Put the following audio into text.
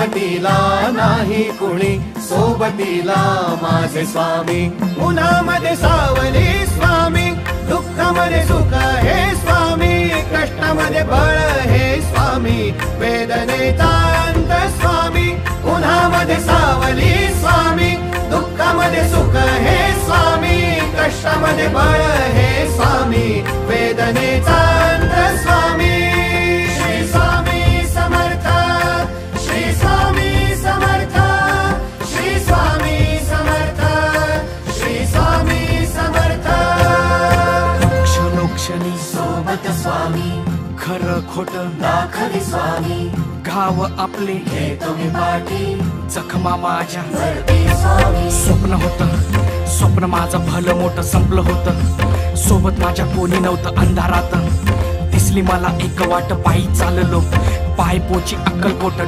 सोबतीला नाही कुणी, सोबतीला माझे स्वामी. उन्हामध्ये सावली स्वामी, दुःखामध्ये सुख हे स्वामी, कष्टामध्ये बळ हे स्वामी, वेदनेचा अंत स्वामी. उन्हामध्ये सावली स्वामी, दुःखामध्ये सुख हे स्वामी, कष्टामध्ये बळ हे स्वामी, वेदनेचा अंत स्वामी. श्री स्वामी समर्थ, श्री स्वामी समर्थ, श्री स्वामी समर्थ, श्री स्वामी समर्थ. क्षणोक्षणी सोबत स्वामी, खरं खोट दाखले स्वामी, घाव आपले हे तुम्ही पाठी, जखमा माझ्या वरती स्वामी. स्वप्न होतं, स्वप्न माझं भलं मोठं संपलं होतं. सोबत माझ्या कोणी नव्हतं अंधारात. दिसली मला एक वाट, पायी चाललो पाय पोची अक्कलकोट.